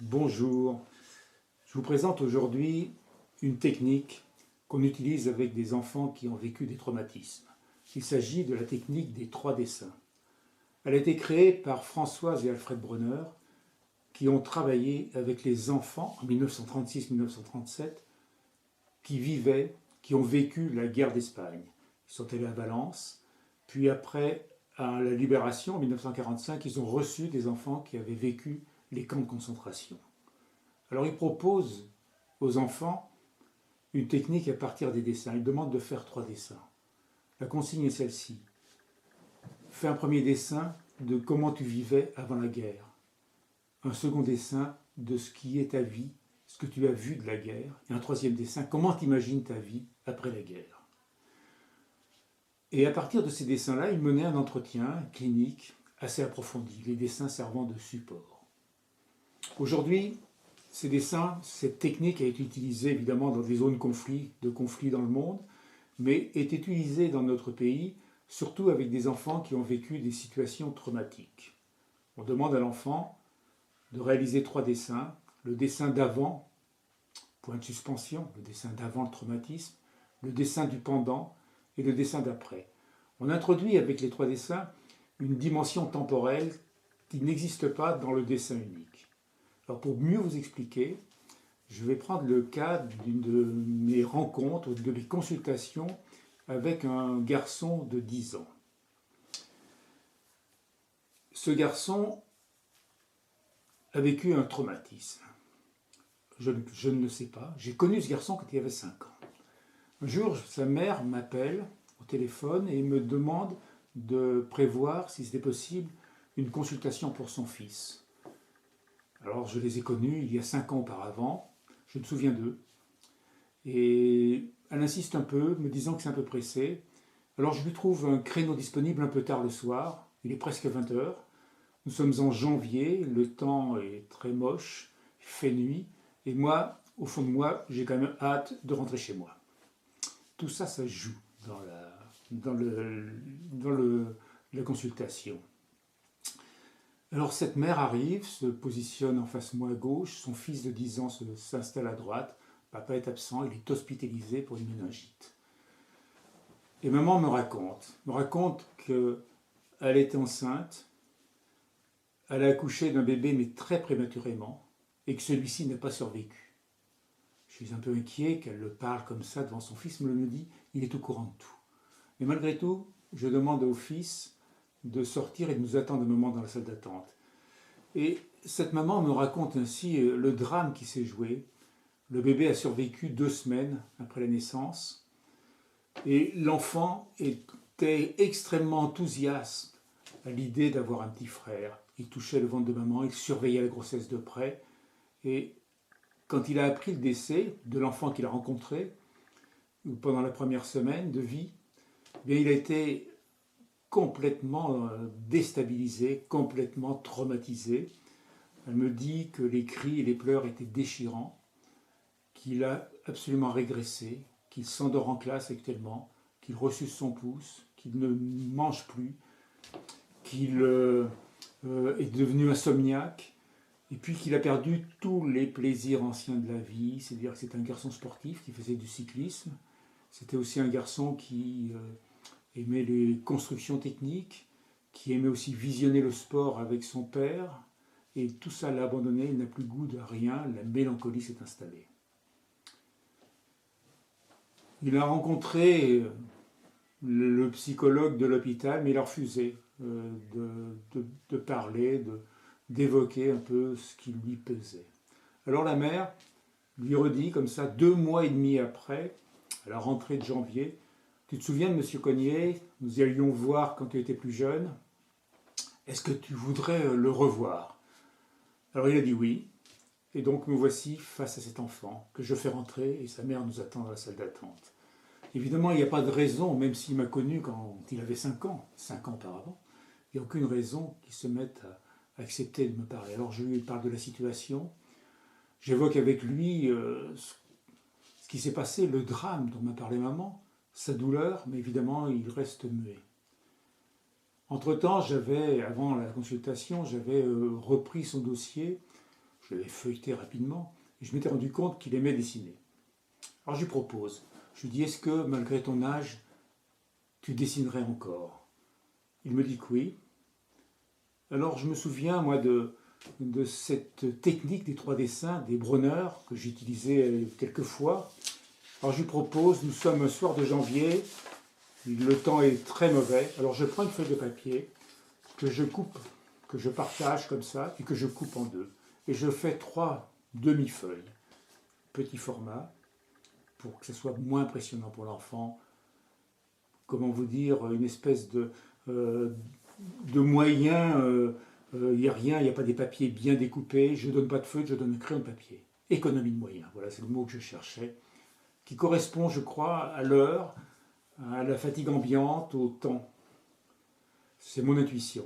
Bonjour, je vous présente aujourd'hui une technique qu'on utilise avec des enfants qui ont vécu des traumatismes. Il s'agit de la technique des 3 dessins. Elle a été créée par Françoise et Alfred Brunner qui ont travaillé avec les enfants en 1936-1937 qui ont vécu la guerre d'Espagne. Ils sont allés à Valence, puis après, à la Libération en 1945, ils ont reçu des enfants qui avaient vécu les camps de concentration. Alors ils proposent aux enfants une technique à partir des dessins. Ils demandent de faire 3 dessins. La consigne est celle-ci. Fais un premier dessin de comment tu vivais avant la guerre. Un second dessin de ce qui est ta vie, ce que tu as vu de la guerre. Et un troisième dessin, comment tu imagines ta vie après la guerre. Et à partir de ces dessins-là, ils menaient un entretien clinique assez approfondi, les dessins servant de support. Aujourd'hui, ces dessins, cette technique a été utilisée évidemment dans des zones de conflit dans le monde, mais est utilisée dans notre pays, surtout avec des enfants qui ont vécu des situations traumatiques. On demande à l'enfant de réaliser 3 dessins. Le dessin d'avant, point de suspension, le dessin d'avant le traumatisme, le dessin du pendant et le dessin d'après. On introduit avec les 3 dessins une dimension temporelle qui n'existe pas dans le dessin unique. Alors pour mieux vous expliquer, je vais prendre le cas d'une de mes rencontres, de mes consultations avec un garçon de 10 ans. Ce garçon a vécu un traumatisme. Je ne le sais pas. J'ai connu ce garçon quand il avait 5 ans. Un jour, sa mère m'appelle au téléphone et me demande de prévoir, si c'était possible, une consultation pour son fils. Alors, je les ai connus il y a 5 ans auparavant. Je me souviens d'eux. Et elle insiste un peu, me disant que c'est un peu pressé. Alors, je lui trouve un créneau disponible un peu tard le soir. Il est presque 20 heures. Nous sommes en janvier, le temps est très moche, il fait nuit, et moi, au fond de moi, j'ai quand même hâte de rentrer chez moi. Tout ça, ça joue dans la consultation. Alors cette mère arrive, se positionne en face de moi à gauche, son fils de 10 ans s'installe à droite, papa est absent, il est hospitalisé pour une méningite. Et maman me raconte qu'elle était enceinte, elle a accouché d'un bébé mais très prématurément et que celui-ci n'a pas survécu. Je suis un peu inquiet qu'elle le parle comme ça devant son fils, mais elle me dit il est au courant de tout. Mais malgré tout, je demande au fils de sortir et de nous attendre un moment dans la salle d'attente. Et cette maman me raconte ainsi le drame qui s'est joué. Le bébé a survécu 2 semaines après la naissance et l'enfant était extrêmement enthousiaste à l'idée d'avoir un petit frère. Il touchait le ventre de maman, il surveillait la grossesse de près. Et quand il a appris le décès de l'enfant qu'il a rencontré pendant la première semaine de vie, eh bien, il a été complètement déstabilisé, complètement traumatisé. Elle me dit que les cris et les pleurs étaient déchirants, qu'il a absolument régressé, qu'il s'endort en classe actuellement, qu'il ressuce son pouce, qu'il ne mange plus, qu'il est devenu insomniaque, et puis qu'il a perdu tous les plaisirs anciens de la vie, c'est-à-dire que c'est un garçon sportif qui faisait du cyclisme, c'était aussi un garçon qui aimait les constructions techniques, qui aimait aussi visionner le sport avec son père, et tout ça l'a abandonné, il n'a plus goût de rien, la mélancolie s'est installée. Il a rencontré le psychologue de l'hôpital, mais il a refusé de parler, d'évoquer un peu ce qui lui pesait. Alors la mère lui redit comme ça, 2 mois et demi après, à la rentrée de janvier, tu te souviens de M. Cognier, nous y allions voir quand tu étais plus jeune, est-ce que tu voudrais le revoir? Alors il a dit oui, et donc me voici face à cet enfant que je fais rentrer et sa mère nous attend dans la salle d'attente. Évidemment, il n'y a pas de raison, même s'il m'a connu quand il avait 5 ans auparavant, il n'y a aucune raison qu'il se mette à accepter de me parler. Alors je lui parle de la situation, j'évoque avec lui ce qui s'est passé, le drame dont m'a parlé maman, sa douleur, mais évidemment il reste muet. Entre-temps, avant la consultation, j'avais repris son dossier, Je l'avais feuilleté rapidement et je m'étais rendu compte qu'il aimait dessiner. Alors je lui propose, je lui dis, est-ce que malgré ton âge, tu dessinerais encore? Il me dit que oui. Alors je me souviens, moi, de cette technique des 3 dessins, des Bronner, que j'utilisais quelques fois. Alors je lui propose, nous sommes un soir de janvier, le temps est très mauvais, alors je prends une feuille de papier que je coupe, que je partage comme ça, et que je coupe en deux. Et je fais 3 demi-feuilles, petit format, pour que ce soit moins impressionnant pour l'enfant. Comment vous dire, une espèce de moyen, il n'y a rien, il n'y a pas des papiers bien découpés, je ne donne pas de feuille, je donne un crayon de papier. Économie de moyens, voilà, c'est le mot que je cherchais, qui correspond, je crois, à l'heure, à la fatigue ambiante, au temps. C'est mon intuition.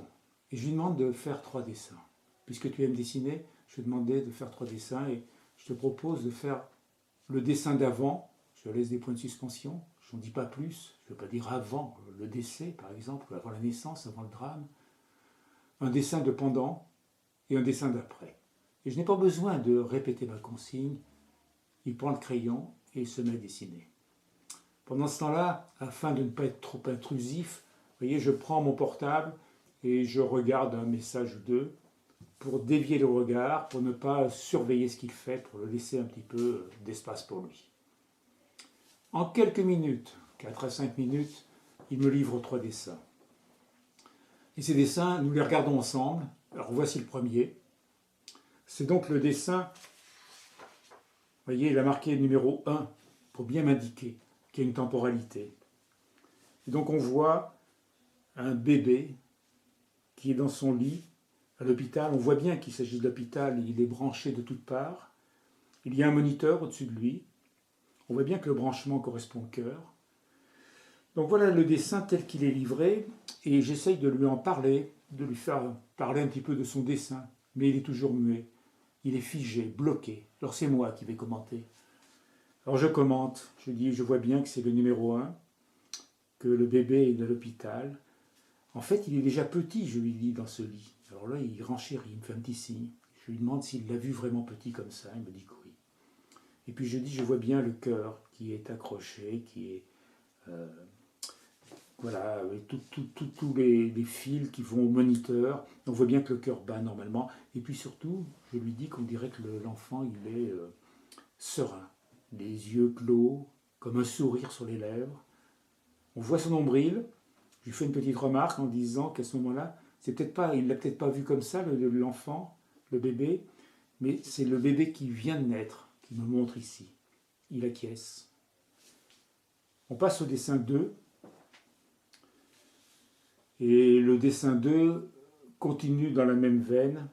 Et je lui demande de faire 3 dessins. Puisque tu aimes dessiner, je lui ai demandé de faire 3 dessins et je te propose de faire le dessin d'avant. Je laisse des points de suspension, je n'en dis pas plus. Je ne veux pas dire avant le décès, par exemple, avant la naissance, avant le drame. Un dessin de pendant et un dessin d'après. Et je n'ai pas besoin de répéter ma consigne. Il prend le crayon et il se met à dessiner. Pendant ce temps-là, afin de ne pas être trop intrusif, vous voyez, je prends mon portable et je regarde un message ou deux pour dévier le regard, pour ne pas surveiller ce qu'il fait, pour le laisser un petit peu d'espace pour lui. En quelques minutes, 4 à 5 minutes, il me livre 3 dessins. Et ces dessins, nous les regardons ensemble. Alors voici le premier. C'est donc le dessin, vous voyez, il a marqué numéro 1 pour bien m'indiquer qu'il y a une temporalité. Et donc on voit un bébé qui est dans son lit à l'hôpital. On voit bien qu'il s'agit de l'hôpital, il est branché de toutes parts. Il y a un moniteur au-dessus de lui. On voit bien que le branchement correspond au cœur. Donc voilà le dessin tel qu'il est livré, et j'essaye de lui en parler, de lui faire parler un petit peu de son dessin, mais il est toujours muet, il est figé, bloqué. Alors c'est moi qui vais commenter. Alors je commente, je dis, je vois bien que c'est le numéro 1, que le bébé est à l'hôpital. En fait, il est déjà petit, je lui dis, dans ce lit. Alors là, il renchérit, il me fait un petit signe. Je lui demande s'il l'a vu vraiment petit comme ça, il me dit que oui. Et puis je dis, je vois bien le cœur qui est accroché, qui est... voilà, avec tous les fils qui vont au moniteur. On voit bien que le cœur bat normalement. Et puis surtout, je lui dis qu'on dirait que l'enfant, il est serein. Les yeux clos, comme un sourire sur les lèvres. On voit son nombril. Je lui fais une petite remarque en disant qu'à ce moment-là, c'est peut-être pas, il ne l'a peut-être pas vu comme ça, l'enfant, le bébé, mais c'est le bébé qui vient de naître, qui me montre ici. Il acquiesce. On passe au dessin 2. Et le dessin 2 continue dans la même veine,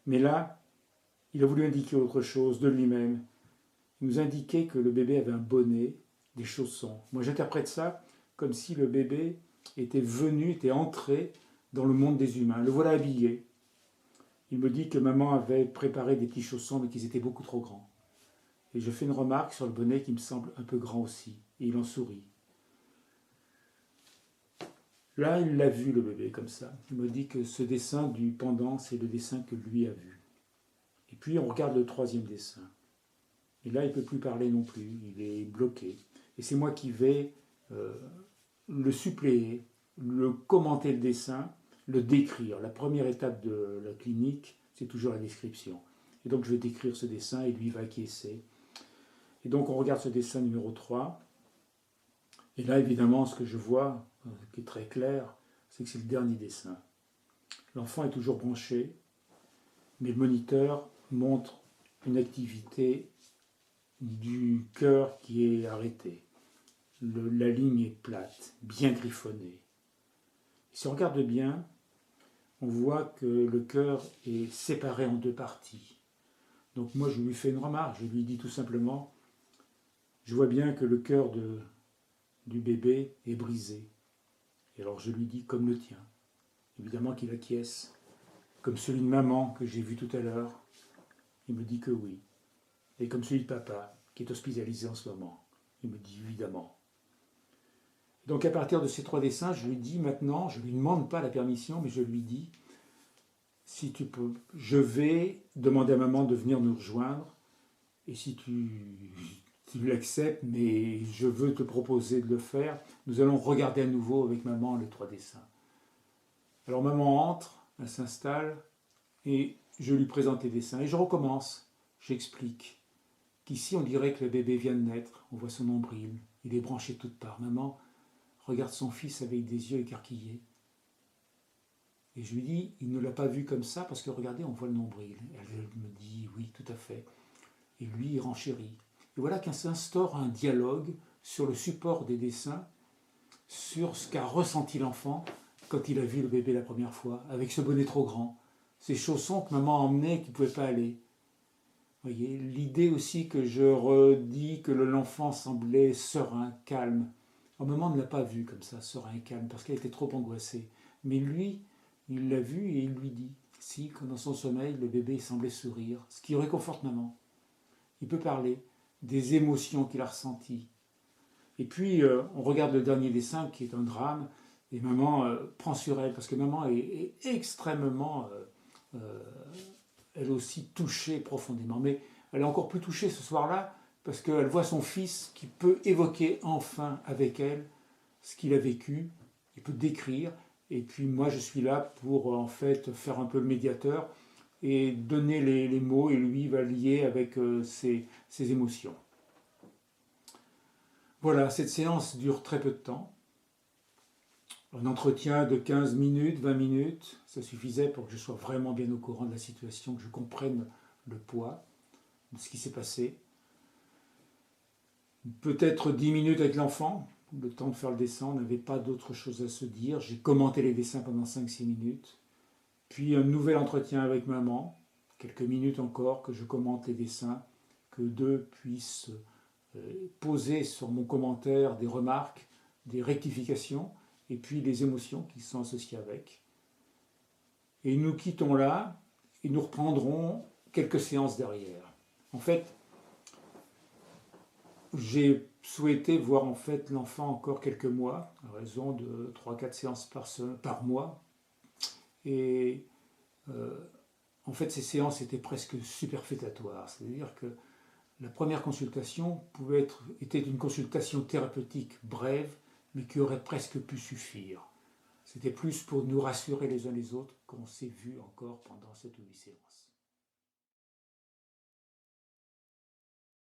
mais là, il a voulu indiquer autre chose de lui-même. Il nous indiquait que le bébé avait un bonnet, des chaussons. Moi, j'interprète ça comme si le bébé était venu, était entré dans le monde des humains. Le voilà habillé. Il me dit que maman avait préparé des petits chaussons, mais qu'ils étaient beaucoup trop grands. Et je fais une remarque sur le bonnet qui me semble un peu grand aussi. Et il en sourit. Là, il l'a vu, le bébé, comme ça. Il me dit que ce dessin du pendant, c'est le dessin que lui a vu. Et puis, on regarde le 3e dessin. Et là, il ne peut plus parler non plus. Il est bloqué. Et c'est moi qui vais le suppléer, le commenter le dessin, le décrire. La première étape de la clinique, c'est toujours la description. Et donc, je vais décrire ce dessin et lui va acquiescer. Et donc, on regarde ce dessin numéro 3. Et là, évidemment, ce que je vois, qui est très clair, c'est que c'est le dernier dessin. L'enfant est toujours branché, mais le moniteur montre une activité du cœur qui est arrêtée. La ligne est plate, bien griffonnée. Et si on regarde bien, on voit que le cœur est séparé en 2 parties. Donc moi, je lui fais une remarque, je lui dis tout simplement, je vois bien que le cœur du bébé est brisé. Et alors je lui dis comme le tien. Évidemment qu'il acquiesce, comme celui de maman que j'ai vu tout à l'heure. Il me dit que oui. Et comme celui de papa, qui est hospitalisé en ce moment. Il me dit évidemment. Donc à partir de ces 3 dessins, je lui dis maintenant, je ne lui demande pas la permission, mais je lui dis, si tu peux, je vais demander à maman de venir nous rejoindre, et si tu l'acceptes, mais je veux te proposer de le faire, nous allons regarder à nouveau avec maman les 3 dessins. Alors maman entre, elle s'installe, et je lui présente les dessins, et je recommence, j'explique qu'ici on dirait que le bébé vient de naître, on voit son nombril, il est branché de toutes parts. Maman regarde son fils avec des yeux écarquillés. Et je lui dis, il ne l'a pas vu comme ça parce que regardez, on voit le nombril. Elle me dit, oui, tout à fait. Et lui, il renchérit. Et voilà qu'un s'instaure un dialogue sur le support des dessins, sur ce qu'a ressenti l'enfant quand il a vu le bébé la première fois, avec ce bonnet trop grand, ces chaussons que maman emmenait et qui ne pouvaient pas aller. Vous voyez, l'idée aussi que je redis que l'enfant semblait serein, calme. Maman ne l'a pas vu comme ça, serein et calme, parce qu'elle était trop angoissée. Mais lui, il l'a vu et il lui dit, si, quand dans son sommeil, le bébé semblait sourire, ce qui réconforte maman. Il peut parler des émotions qu'il a ressenties. Et puis, on regarde le dernier dessin, qui est un drame, et maman prend sur elle, parce que maman est extrêmement, elle aussi, touchée profondément. Mais elle est encore plus touchée ce soir-là, parce qu'elle voit son fils qui peut évoquer enfin avec elle ce qu'il a vécu, il peut décrire, et puis moi je suis là pour en fait faire un peu le médiateur et donner les mots, et lui va lier avec ses émotions. Voilà, cette séance dure très peu de temps. Un entretien de 15 minutes, 20 minutes, ça suffisait pour que je sois vraiment bien au courant de la situation, que je comprenne le poids de ce qui s'est passé. Peut-être 10 minutes avec l'enfant, le temps de faire le dessin, on n'avait pas d'autre chose à se dire. J'ai commenté les dessins pendant 5-6 minutes. Puis un nouvel entretien avec maman, quelques minutes encore, que je commente les dessins, que deux puissent poser sur mon commentaire des remarques, des rectifications, et puis les émotions qui sont associées avec. Et nous quittons là, et nous reprendrons quelques séances derrière. En fait, j'ai souhaité voir en fait l'enfant encore quelques mois, à raison de 3-4 séances par mois. Et en fait, ces séances étaient presque superfétatoires. C'est-à-dire que la première consultation était une consultation thérapeutique brève, mais qui aurait presque pu suffire. C'était plus pour nous rassurer les uns les autres qu'on s'est vus encore pendant 7 ou 8 séances.